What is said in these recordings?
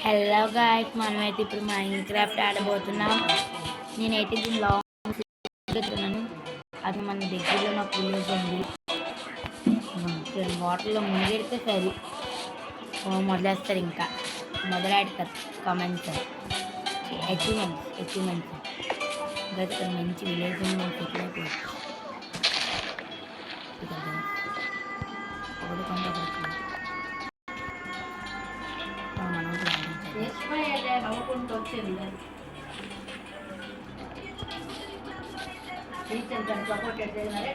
Hello guys, మనమైతే ఇప్పుడు Minecraft ఆడబోతున్నాం. నేనైతే దీన్ని లాంగ్ పెడుతున్నాను. అది మన దగ్గరలో నాకు విలేజ్ ఉంది. వాటర్లో మునిగెడితే సరి మొదలేస్తారు, ఇంకా మొదలెడతారు కామెంట్స్, అచీవ్మెంట్స్ ఇంకా మంచి విలేజ్ ఉంది. మనం సెటిల్ అయిపోవచ్చు. ఒకటి కొంత నవ్వుకుంటూ వచ్చేది టీచర్ దాన్ని సపోర్ట్ చేసినారే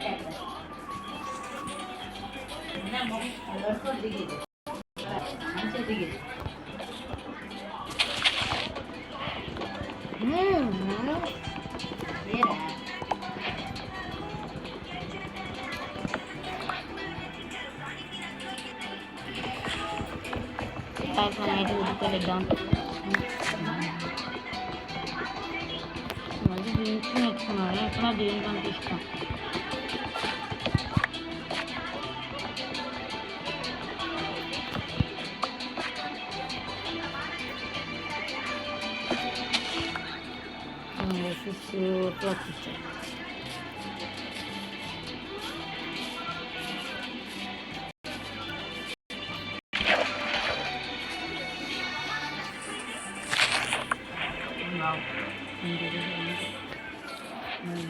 దిగేది మంచిగా దిగేది. అయితే ఉడిపోలేద్దాం. మళ్ళీ దీనికి నేర్చుకున్నాను. ఎక్కడ దీనికి అంత ఇష్టం. వచ్చాయి.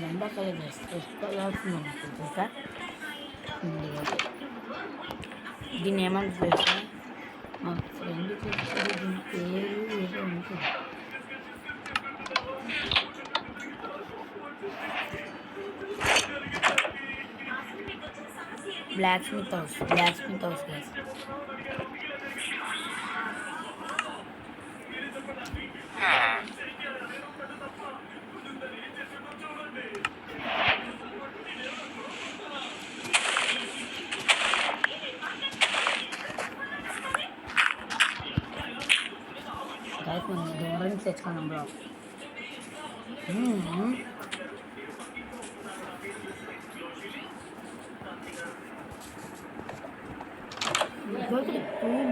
ఎండాకాయ వేసుకోవాల్సింది తెలుసా. దీన్ని ఏమంటారు తెలుసా, మా ఫ్రెండ్ చెప్తారు, దీని పేరు ఏదో ఉంటుంది. Blacksmith house guys. మనం దూరం తెచ్చుకున్నాం బ్లాక్.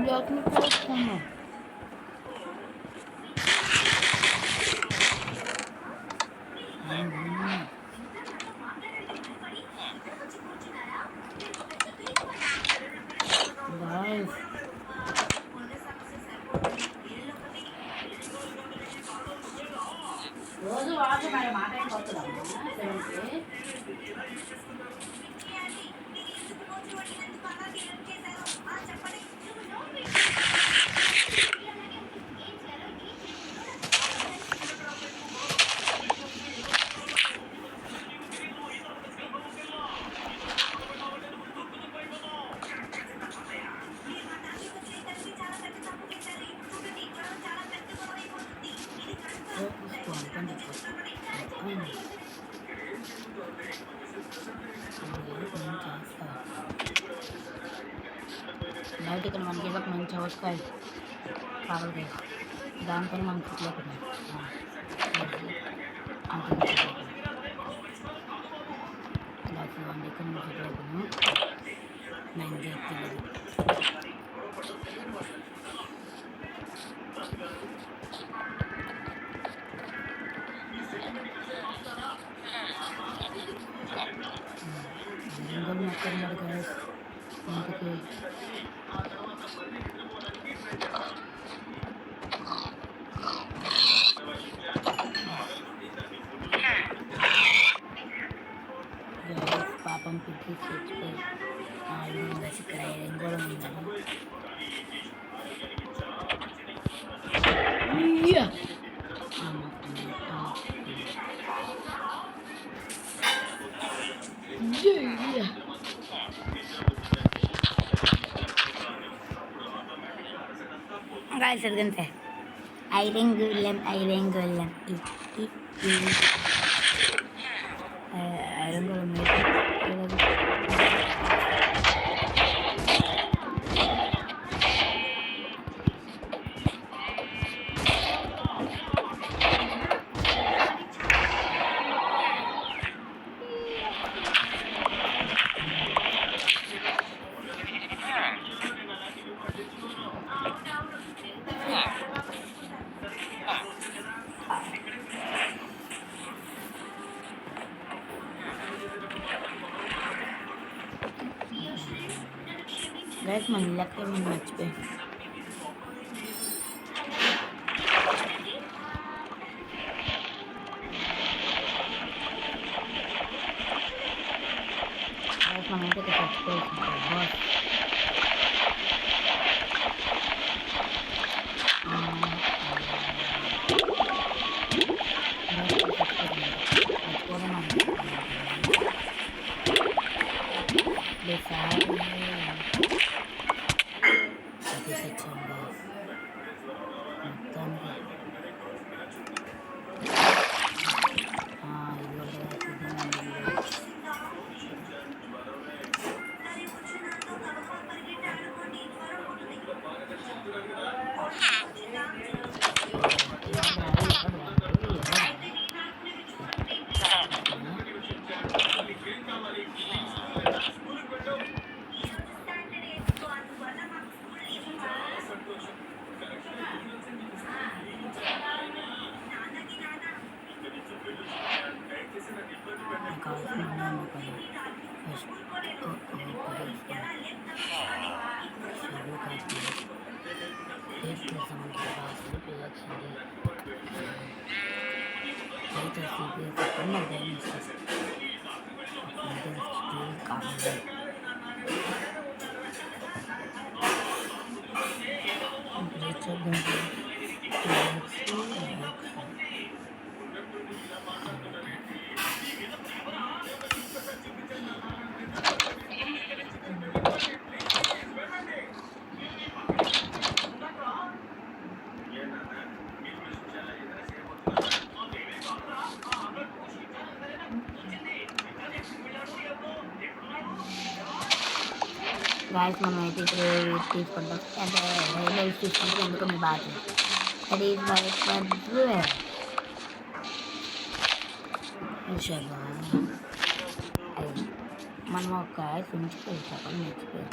బ్లాక్ని తెచ్చుకున్నాం. రోజు వాడు మరి మాట అయిపోతుందా బయట ఇక్కడ మనకి ఏదో ఒక మంచి అవసరం కావాలి. దాంతో మనం చుట్టలేకున్నాం. ఇక్కడ చుట్టలేకున్నాం. నేను చెప్తున్నాను. మొత్తం ఇంటికి పాపం పిచ్చి చచ్చిపోయి ఇక్కడ కూడా ఉందని guys, ganతే ఐరెంగులం ఐరెంగులం గైస్ మన ఇళ్ళకి నేను మర్చిపోయాను. గైస్ మనమైతే ఇక్కడ చచ్చిపోతుంది బాస్. చచ్చిపోవడం గాయస్ మనం అయితే ఇప్పుడు తీసుకుంటాం. అంటే రైల్వే స్టేషన్కి ఎందుకు మీ బాధ అది మనం ఒక ఉంచిపోయి చెప్పండి మర్చిపోయాం.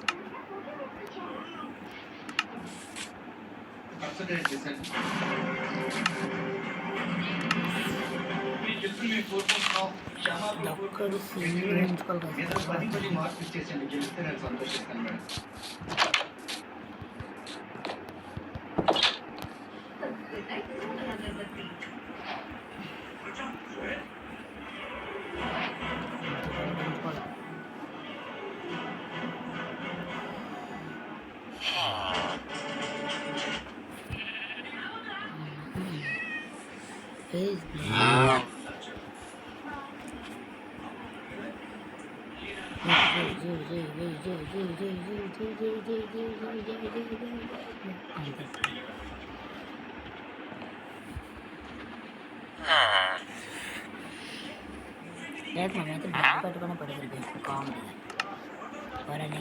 ఒక్కడు సీన్ ఉంచుకోవాలి. లేదు మనమైతే బ్యాగ్ పెట్టుకుని పడుతుంది కామెడీ ఎవరని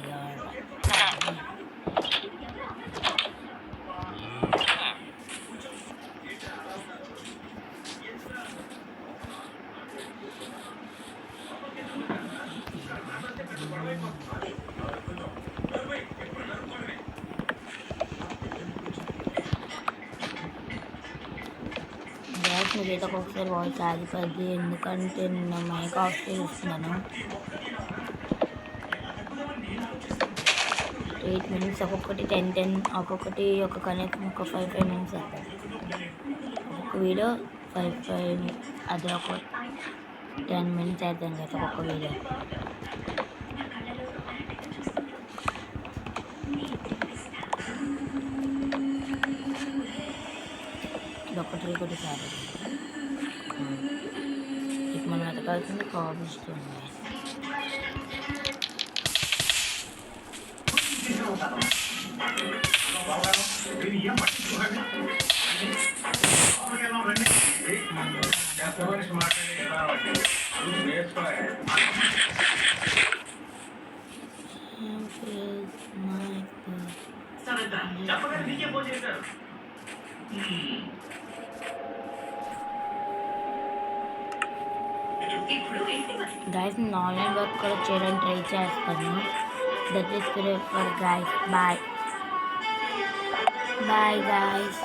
గ్యాస్ మీదైతే ఒక్కొక్కసారి వాయిస్ ఆగిపోద్ది ఎందుకంటే నిన్న మైక్ ఆఫ్ చేస్తున్నాను. 8 minutes ఒక్కొక్కటి 10 ఒక్కొక్కటి ఒక కనెక్ట్ ఒక 5 minutes అవుతుంది. ఒక్కొక్క వీడియో 5 అది ఒక 10 minutes అవుతుంది కదా ఒక్కొక్క వీడియో. ఒకటి సార్ ఇప్పుడు మనం ఎతకాల్సింది కాబిస్తుంది. Guys, నేను ఆన్లైన్ వర్క్ కూడా చేయడానికి ట్రై చేస్తాను. That is for guys. Bye bye guys.